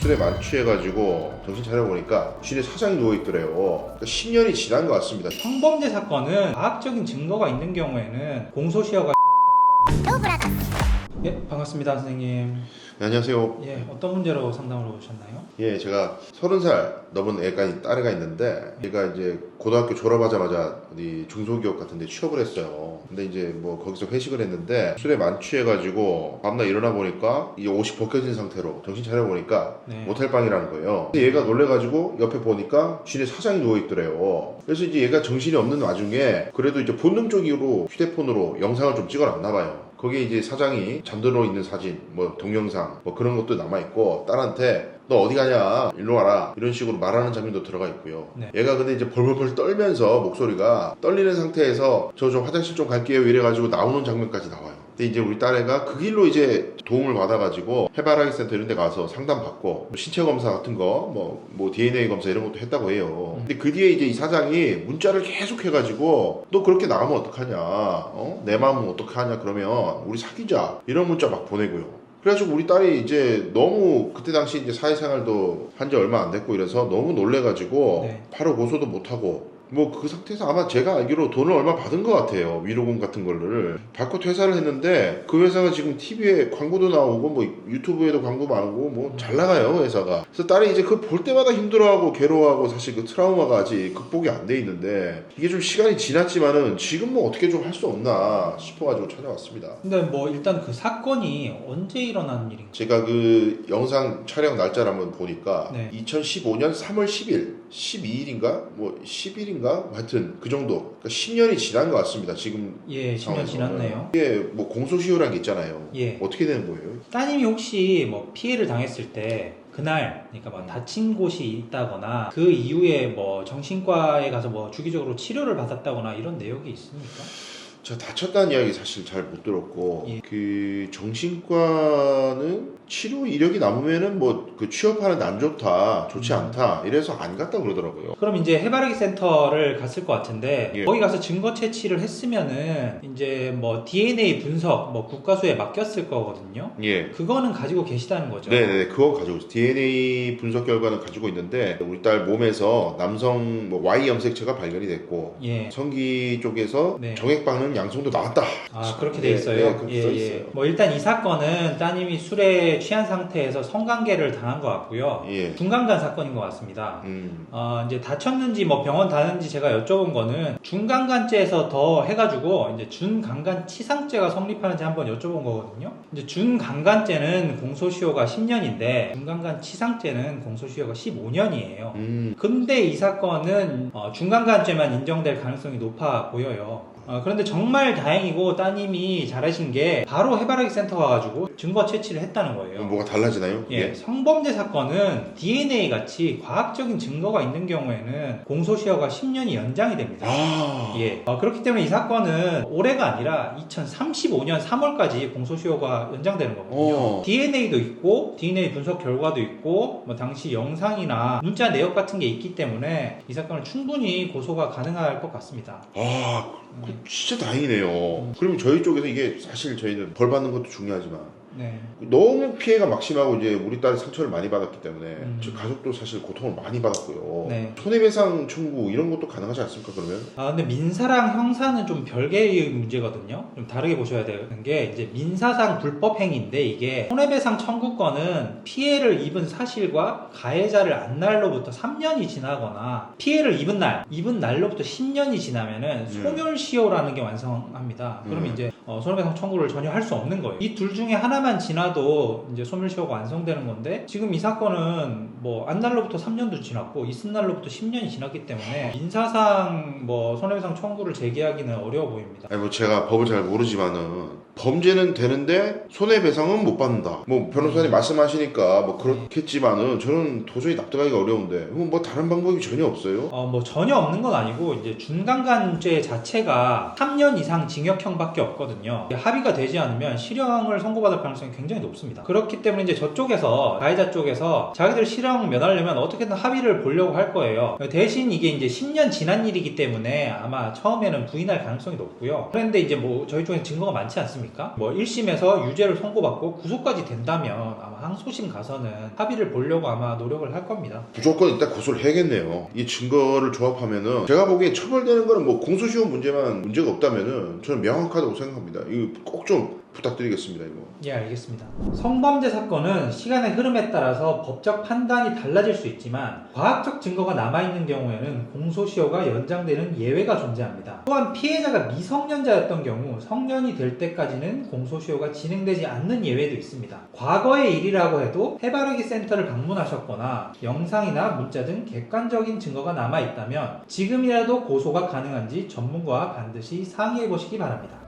술에 만취해가지고 정신 차려보니까 쥐네 사장이 누워있더래요. 그러니까 10년이 지난 것 같습니다. 성범죄 사건은 과학적인 증거가 있는 경우에는 공소시효가 예, 반갑습니다 선생님. 네, 안녕하세요. 예, 어떤 문제로 상담을 오셨나요? 예, 제가 30살 넘은 애가 딸애가 있는데 얘가 이제 고등학교 졸업하자마자 어디 중소기업 같은 데 취업을 했어요. 근데 이제 뭐 거기서 회식을 했는데 술에 만취해가지고 밤낮 일어나 보니까 이 옷이 벗겨진 상태로 정신 차려보니까 네. 모텔방이라는 거예요. 근데 얘가 놀래가지고 옆에 보니까 쥐네 사장이 누워있더래요. 그래서 이제 얘가 정신이 없는 와중에 그래도 이제 본능적으로 휴대폰으로 영상을 좀 찍어놨나 봐요. 거기에 이제 사장이 잠들어 있는 사진, 뭐 동영상, 뭐 그런 것도 남아있고 딸한테 너 어디 가냐 일로 와라 이런 식으로 말하는 장면도 들어가 있고요. 네. 얘가 근데 이제 벌벌벌 떨면서 목소리가 떨리는 상태에서 저 좀 화장실 좀 갈게요 이래가지고 나오는 장면까지 나와요. 근데 이제 우리 딸애가 그 길로 이제 도움을 받아가지고 해바라기 센터 이런 데 가서 상담받고 뭐 신체 검사 같은 거 뭐 DNA 검사 이런 것도 했다고 해요. 근데 그 뒤에 이제 이 사장이 문자를 계속 해가지고 너 그렇게 나가면 어떡하냐, 내 마음은 어떡하냐, 그러면 우리 사귀자 이런 문자 막 보내고요. 그래가지고 우리 딸이 이제 너무 그때 당시 이제 사회생활도 한 지 얼마 안 됐고 이래서 너무 놀래가지고 네. 바로 고소도 못하고 뭐 그 상태에서 아마 제가 알기로 돈을 얼마 받은 것 같아요. 위로금 같은 거를 받고 퇴사를 했는데 그 회사가 지금 TV에 광고도 나오고 뭐 유튜브에도 광고 많고 뭐 잘 나가요 회사가. 그래서 딸이 이제 그거 볼 때마다 힘들어하고 괴로워하고 사실 그 트라우마가 아직 극복이 안 돼 있는데 이게 좀 시간이 지났지만은 지금 뭐 어떻게 좀 할 수 없나 싶어가지고 찾아왔습니다. 근데 뭐 일단 그 사건이 언제 일어난 일인가요? 제가 그 영상 촬영 날짜를 한번 보니까 네. 2015년 3월 10일, 12일인가? 뭐 10일인가? 하여튼 그 정도. 그러니까 10년이 지난 것 같습니다. 지금 예, 10년 상황에서는. 지났네요. 이게 뭐 공소시효라는 게 있잖아요. 예. 어떻게 되는 거예요? 따님이 혹시 뭐 피해를 당했을 때 그날 그러니까 뭐 다친 곳이 있다거나 그 이후에 뭐 정신과에 가서 뭐 주기적으로 치료를 받았다거나 이런 내역이 있습니까? 제가 다쳤다는 이야기 사실 잘 못 들었고 예. 그 정신과는 치료 이력이 남으면은 뭐 그 취업하는데 안 좋다, 좋지 않다 이래서 안 갔다 그러더라고요. 그럼 이제 해바라기 센터를 갔을 것 같은데 예. 거기 가서 증거 채취를 했으면은 이제 뭐 DNA 분석 뭐 국가수에 맡겼을 거거든요. 예. 그거는 가지고 계시다는 거죠. 네네, 그거 가지고 있어요. DNA 분석 결과는 가지고 있는데 우리 딸 몸에서 남성 뭐 Y 염색체가 발견이 됐고 예. 성기 쪽에서 네. 정액 반응 양성도 나왔다. 아, 그렇게 돼 네, 있어요? 네, 그렇게 써 있어요. 뭐 일단 이 사건은 따님이 술에 취한 상태에서 성관계를 당한 것 같고요. 예. 중간간 사건인 것 같습니다. 이제 다쳤는지 뭐 병원 다는지 제가 여쭤본 거는 중간간죄에서 더 해가지고 이제 준강간치상죄가 성립하는지 한번 여쭤본 거거든요. 이제 준강간죄는 공소시효가 10년인데 중간간치상죄는 공소시효가 15년이에요. 근데 이 사건은 중간간죄만 인정될 가능성이 높아 보여요. 그런데 정말 다행이고 따님이 잘하신 게 바로 해바라기 센터 가가지고 증거 채취를 했다는 거예요. 뭐가 달라지나요? 예, 성범죄 사건은 DNA 같이 과학적인 증거가 있는 경우에는 공소시효가 10년이 연장이 됩니다. 예, 그렇기 때문에 이 사건은 올해가 아니라 2035년 3월까지 공소시효가 연장되는 거거든요. DNA도 있고 DNA 분석 결과도 있고 뭐 당시 영상이나 문자 내역 같은 게 있기 때문에 이 사건은 충분히 고소가 가능할 것 같습니다. 진짜 다행이네요. 그러면 저희 쪽에서 이게 사실 저희는 벌 받는 것도 중요하지만 네. 너무 피해가 막심하고 이제 우리 딸이 상처를 많이 받았기 때문에 저 가족도 사실 고통을 많이 받았고요. 네. 손해배상 청구 이런 것도 가능하지 않습니까 그러면? 근데 민사랑 형사는 좀 별개의 문제거든요. 좀 다르게 보셔야 되는 게 이제 민사상 불법 행위인데 이게 손해배상 청구권은 피해를 입은 사실과 가해자를 안 날로부터 3년이 지나거나 피해를 입은 날로부터 10년이 지나면은 소멸시효라는 게 완성합니다. 그러면 이제 손해배상 청구를 전혀 할 수 없는 거예요. 이 둘 중에 하나만 지나도 이제 소멸시효가 완성되는 건데 지금 이 사건은 뭐 안 날로부터 3년도 지났고 있은 날로부터 10년이 지났기 때문에 민사상 뭐 손해배상 청구를 제기하기는 어려워 보입니다. 아니 뭐 제가 법을 잘 모르지만은 범죄는 되는데 손해배상은 못 받는다. 뭐 변호사님 말씀하시니까 뭐 그렇겠지만은 저는 도저히 납득하기가 어려운데 뭐 다른 방법이 전혀 없어요? 뭐 전혀 없는 건 아니고 이제 준강간죄 자체가 3년 이상 징역형밖에 없거든요. 합의가 되지 않으면 실형을 선고받을 가능성이 굉장히 높습니다. 그렇기 때문에 이제 저쪽에서 가해자 쪽에서 자기들 실형 면하려면 어떻게든 합의를 보려고 할 거예요. 대신 이게 이제 10년 지난 일이기 때문에 아마 처음에는 부인할 가능성이 높고요. 그런데 이제 뭐 저희 쪽에 증거가 많지 않습니까? 뭐 1심에서 유죄를 선고받고 구속까지 된다면 아마 항소심 가서는 합의를 보려고 아마 노력을 할 겁니다. 무조건 일단 고소를 해야겠네요. 이 증거를 조합하면은 제가 보기에 처벌되는 거는 뭐 공소시효 문제만 문제가 없다면은 저는 명확하다고 생각합니다. 이거 꼭 좀 부탁드리겠습니다. 이거. 예, 알겠습니다. 성범죄 사건은 시간의 흐름에 따라서 법적 판단이 달라질 수 있지만 과학적 증거가 남아있는 경우에는 공소시효가 연장되는 예외가 존재합니다. 또한 피해자가 미성년자였던 경우 성년이 될 때까지는 공소시효가 진행되지 않는 예외도 있습니다. 과거의 일이라고 해도 해바라기 센터를 방문하셨거나 영상이나 문자 등 객관적인 증거가 남아있다면 지금이라도 고소가 가능한지 전문가와 반드시 상의해 보시기 바랍니다.